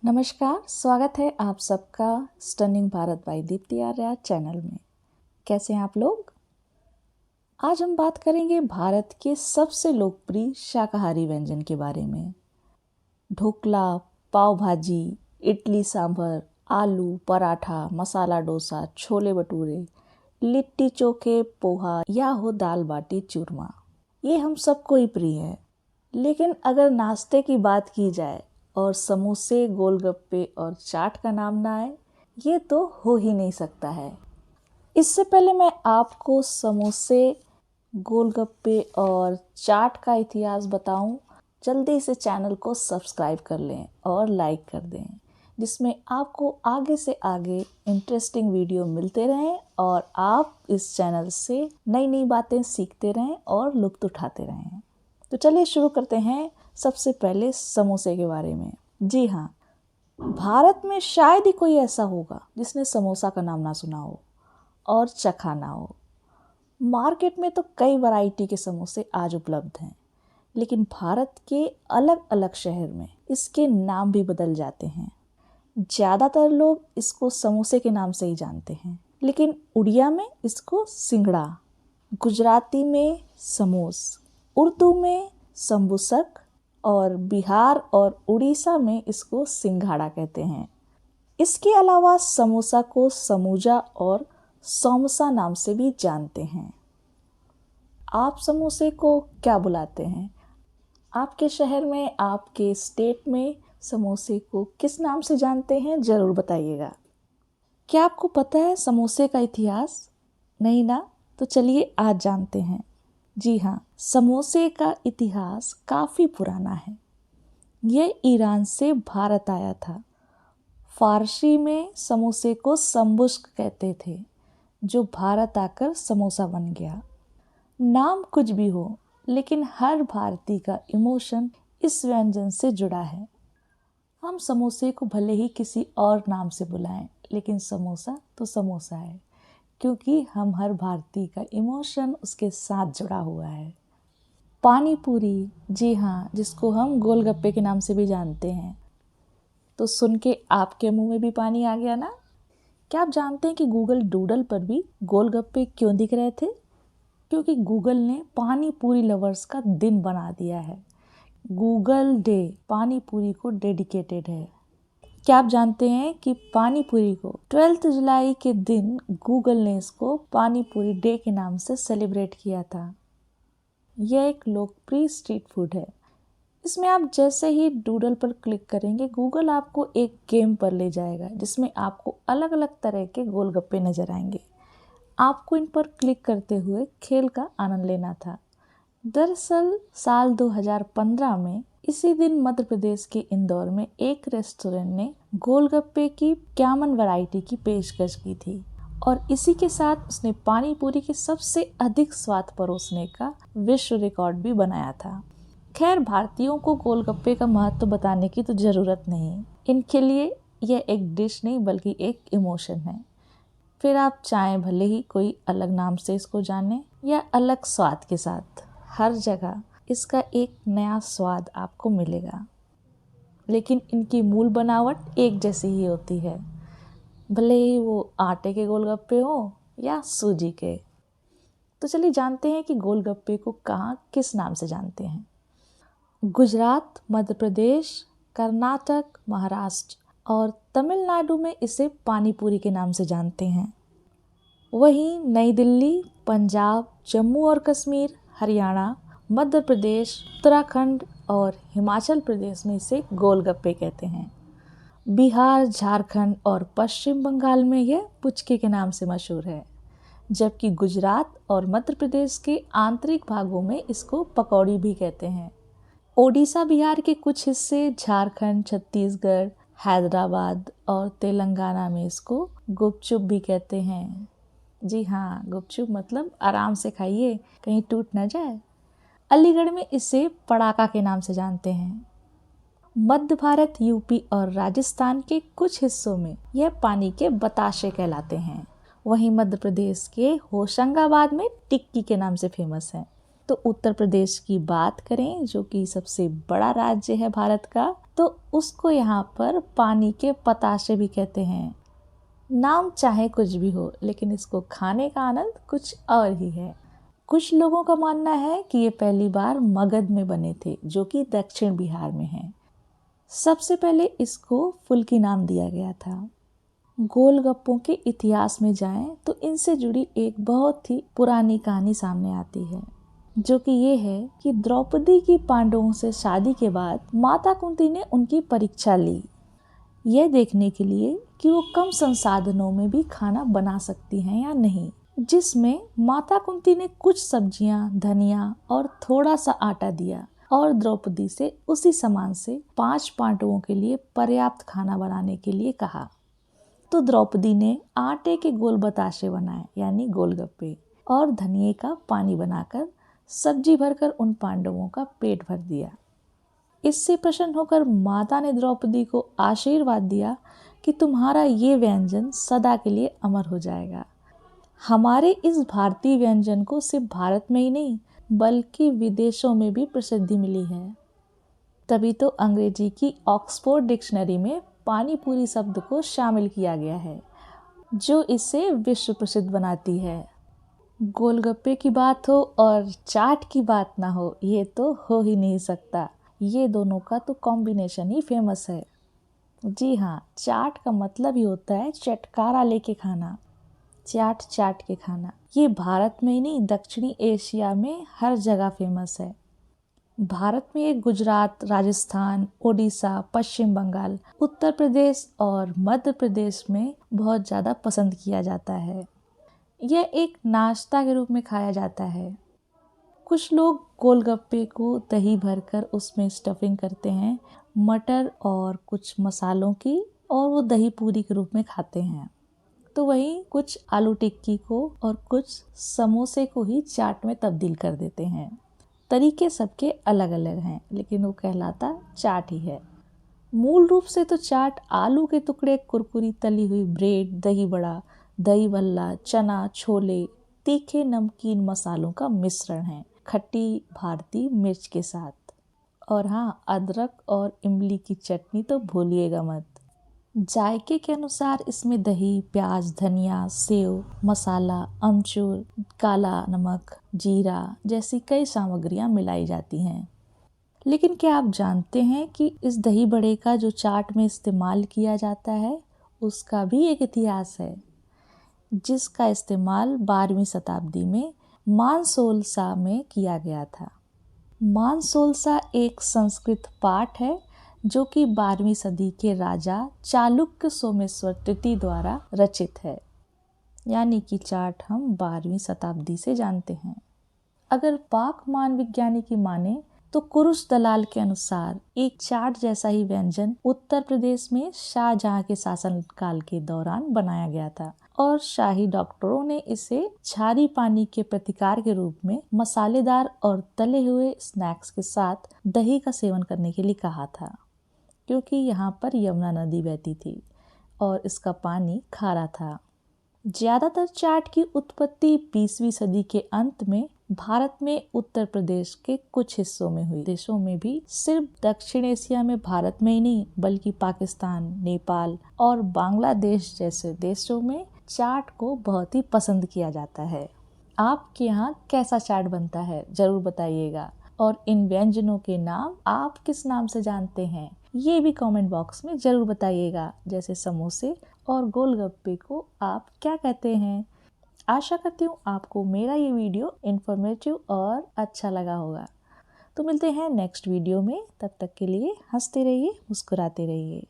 नमस्कार, स्वागत है आप सबका stunning Bharat by Deepti Arya channel में। कैसे हैं आप लोग? आज हम बात करेंगे भारत के सबसे लोकप्रिय शाकाहारी व्यंजन के बारे में। ढोकला, पाव भाजी, इडली सांभर, आलू पराठा, मसाला डोसा, छोले भटूरे, लिट्टी चोखे, पोहा या हो दाल बाटी चूरमा, ये हम सबको ही प्रिय है। लेकिन अगर नाश्ते की बात की जाए और समोसे, गोलगप्पे और चाट का नाम ना आए, ये तो हो ही नहीं सकता है। इससे पहले मैं आपको समोसे, गोलगप्पे और चाट का इतिहास बताऊं, जल्दी से चैनल को सब्सक्राइब कर लें और लाइक कर दें, जिसमें आपको आगे से आगे इंटरेस्टिंग वीडियो मिलते रहें और आप इस चैनल से नई नई बातें सीखते रहें और लुत्फ़ उठाते रहें। तो चलिए शुरू करते हैं सबसे पहले समोसे के बारे में। जी हाँ, भारत में शायद ही कोई ऐसा होगा जिसने समोसा का नाम ना सुना हो और चखा ना हो। मार्केट में तो कई वैरायटी के समोसे आज उपलब्ध हैं, लेकिन भारत के अलग अलग शहर में इसके नाम भी बदल जाते हैं। ज़्यादातर लोग इसको समोसे के नाम से ही जानते हैं, लेकिन उड़िया में इसको सिंगड़ा, गुजराती में समोस, उर्दू में संबुसक और बिहार और उड़ीसा में इसको सिंघाड़ा कहते हैं। इसके अलावा समोसा को समूजा और समोसा नाम से भी जानते हैं। आप समोसे को क्या बुलाते हैं? आपके शहर में, आपके स्टेट में समोसे को किस नाम से जानते हैं, ज़रूर बताइएगा। क्या आपको पता है समोसे का इतिहास? नहीं ना? तो चलिए आज जानते हैं। जी हाँ, समोसे का इतिहास काफ़ी पुराना है। यह ईरान से भारत आया था। फारसी में समोसे को संबुश्क कहते थे, जो भारत आकर समोसा बन गया। नाम कुछ भी हो, लेकिन हर भारतीय का इमोशन इस व्यंजन से जुड़ा है। हम समोसे को भले ही किसी और नाम से बुलाएं, लेकिन समोसा तो समोसा है, क्योंकि हम हर भारतीय का इमोशन उसके साथ जुड़ा हुआ है। पानी पूरी, जी हाँ, जिसको हम गोलगप्पे के नाम से भी जानते हैं। तो सुन के आपके मुंह में भी पानी आ गया ना? क्या आप जानते हैं कि गूगल डूडल पर भी गोलगप्पे क्यों दिख रहे थे? क्योंकि गूगल ने पानी पूरी लवर्स का दिन बना दिया है। गूगल डे पानी पूरी को डेडिकेटेड है। क्या आप जानते हैं कि पानी पूरी को 12 जुलाई के दिन गूगल ने इसको पानी पूरी डे के नाम से सेलिब्रेट किया था। यह एक लोकप्रिय स्ट्रीट फूड है। इसमें आप जैसे ही डूडल पर क्लिक करेंगे, गूगल आपको एक गेम पर ले जाएगा, जिसमें आपको अलग अलग तरह के गोलगप्पे नजर आएंगे। आपको इन पर क्लिक करते हुए खेल का आनंद लेना था। दरअसल साल 2015 में इसी दिन मध्य प्रदेश के इंदौर में एक रेस्टोरेंट ने गोलगप्पे की 51 वैरायटी की पेशकश की थी और इसी के साथ उसने पानी पूरी के सबसे अधिक स्वाद परोसने का विश्व रिकॉर्ड भी बनाया था। खैर, भारतीयों को गोलगप्पे का महत्व बताने की तो ज़रूरत नहीं। इनके लिए यह एक डिश नहीं बल्कि एक इमोशन है। फिर आप चाहें भले ही कोई अलग नाम से इसको जाने या अलग स्वाद के साथ, हर जगह इसका एक नया स्वाद आपको मिलेगा। लेकिन इनकी मूल बनावट एक जैसी ही होती है, भले ही वो आटे के गोलगप्पे हो या सूजी के। तो चलिए जानते हैं कि गोलगप्पे को कहाँ किस नाम से जानते हैं। गुजरात, मध्य प्रदेश, कर्नाटक, महाराष्ट्र और तमिलनाडु में इसे पानी पूरी के नाम से जानते हैं। वहीं नई दिल्ली, पंजाब, जम्मू और कश्मीर, हरियाणा, मध्य प्रदेश, उत्तराखंड और हिमाचल प्रदेश में इसे गोलगप्पे कहते हैं। बिहार, झारखंड और पश्चिम बंगाल में यह पुचके के नाम से मशहूर है, जबकि गुजरात और मध्य प्रदेश के आंतरिक भागों में इसको पकौड़ी भी कहते हैं। ओडिशा, बिहार के कुछ हिस्से, झारखंड, छत्तीसगढ़, हैदराबाद और तेलंगाना में इसको गुपचुप भी कहते हैं। जी हाँ, गुपचुप मतलब आराम से खाइए, कहीं टूट ना जाए। अलीगढ़ में इसे पड़ाका के नाम से जानते हैं। मध्य भारत, यूपी और राजस्थान के कुछ हिस्सों में यह पानी के बताशे कहलाते हैं। वहीं मध्य प्रदेश के होशंगाबाद में टिक्की के नाम से फेमस है। तो उत्तर प्रदेश की बात करें, जो कि सबसे बड़ा राज्य है भारत का, तो उसको यहाँ पर पानी के पताशे भी कहते हैं। नाम चाहे कुछ भी हो, लेकिन इसको खाने का आनंद कुछ और ही है। कुछ लोगों का मानना है कि ये पहली बार मगध में बने थे, जो कि दक्षिण बिहार में है। सबसे पहले इसको फुल्की नाम दिया गया था। गोलगप्पों के इतिहास में जाएं तो इनसे जुड़ी एक बहुत ही पुरानी कहानी सामने आती है, जो कि ये है कि द्रौपदी की पांडवों से शादी के बाद माता कुंती ने उनकी परीक्षा ली, यह देखने के लिए कि वो कम संसाधनों में भी खाना बना सकती हैं या नहीं, जिसमें माता कुंती ने कुछ सब्जियां, धनिया और थोड़ा सा आटा दिया और द्रौपदी से उसी सामान से 5 पांडवों के लिए पर्याप्त खाना बनाने के लिए कहा। तो द्रौपदी ने आटे के गोल बताशे बनाए, यानी गोलगप्पे, और धनिये का पानी बनाकर सब्जी भरकर उन पांडवों का पेट भर दिया। इससे प्रसन्न होकर माता ने द्रौपदी को आशीर्वाद दिया कि तुम्हारा ये व्यंजन सदा के लिए अमर हो जाएगा। हमारे इस भारतीय व्यंजन को सिर्फ भारत में ही नहीं, बल्कि विदेशों में भी प्रसिद्धि मिली है। तभी तो अंग्रेजी की ऑक्सफोर्ड डिक्शनरी में पानी पूरी शब्द को शामिल किया गया है, जो इसे विश्व प्रसिद्ध बनाती है। गोलगप्पे की बात हो और चाट की बात ना हो, ये तो हो ही नहीं सकता। ये दोनों का तो कॉम्बिनेशन ही फेमस है। जी हाँ, चाट का मतलब ही होता है चटकारा लेके खाना, चाट चाट के खाना। ये भारत में ही नहीं, दक्षिणी एशिया में हर जगह फेमस है। भारत में ये गुजरात, राजस्थान, ओडिशा, पश्चिम बंगाल, उत्तर प्रदेश और मध्य प्रदेश में बहुत ज़्यादा पसंद किया जाता है। यह एक नाश्ता के रूप में खाया जाता है। कुछ लोग गोलगप्पे को दही भरकर उसमें स्टफिंग करते हैं, मटर और कुछ मसालों की, और वो दही पूरी के रूप में खाते हैं। तो वहीं कुछ आलू टिक्की को और कुछ समोसे को ही चाट में तब्दील कर देते हैं। तरीके सबके अलग अलग हैं, लेकिन वो कहलाता चाट ही है। मूल रूप से तो चाट आलू के टुकड़े, कुरकुरी तली हुई ब्रेड, दही बड़ा, दही भल्ला, चना, छोले, तीखे नमकीन मसालों का मिश्रण है, खट्टी भारतीय मिर्च के साथ। और हाँ, अदरक और इमली की चटनी तो भूलिएगा मत। जायके के अनुसार इसमें दही, प्याज, धनिया, सेव, मसाला, अमचूर, काला नमक, जीरा जैसी कई सामग्रियां मिलाई जाती हैं। लेकिन क्या आप जानते हैं कि इस दही बड़े का जो चाट में इस्तेमाल किया जाता है, उसका भी एक इतिहास है, जिसका इस्तेमाल 12वीं शताब्दी में मानसोलसा में किया गया था। मानसोलसा एक संस्कृत पाठ है, जो कि 12वीं सदी के राजा चालुक्य सोमेश्वर तृतीय द्वारा रचित है। यानी कि चाट हम 12वीं शताब्दी से जानते हैं। अगर पाक मान विज्ञानी की माने तो कुरुश दलाल के अनुसार एक चाट जैसा ही व्यंजन उत्तर प्रदेश में शाहजहां के शासनकाल के दौरान बनाया गया था, और शाही डॉक्टरों ने इसे छारी पानी के प्रतिकार के रूप में मसालेदार और तले हुए स्नैक्स के साथ दही का सेवन करने के लिए कहा था, क्योंकि यहाँ पर यमुना नदी बहती थी और इसका पानी खारा था। ज्यादातर चाट की उत्पत्ति 20वीं सदी के अंत में भारत में उत्तर प्रदेश के कुछ हिस्सों में हुई। देशों में भी सिर्फ दक्षिण एशिया में भारत में ही नहीं, बल्कि पाकिस्तान, नेपाल और बांग्लादेश जैसे देशों में चाट को बहुत ही पसंद किया जाता है। आपके यहाँ कैसा चाट बनता है जरूर बताइएगा, और इन व्यंजनों के नाम आप किस नाम से जानते हैं ये भी कमेंट बॉक्स में जरूर बताइएगा। जैसे समोसे और गोलगप्पे को आप क्या कहते हैं। आशा करती हूँ आपको मेरा ये वीडियो इन्फॉर्मेटिव और अच्छा लगा होगा। तो मिलते हैं नेक्स्ट वीडियो में, तब तक के लिए हंसते रहिए, मुस्कुराते रहिए।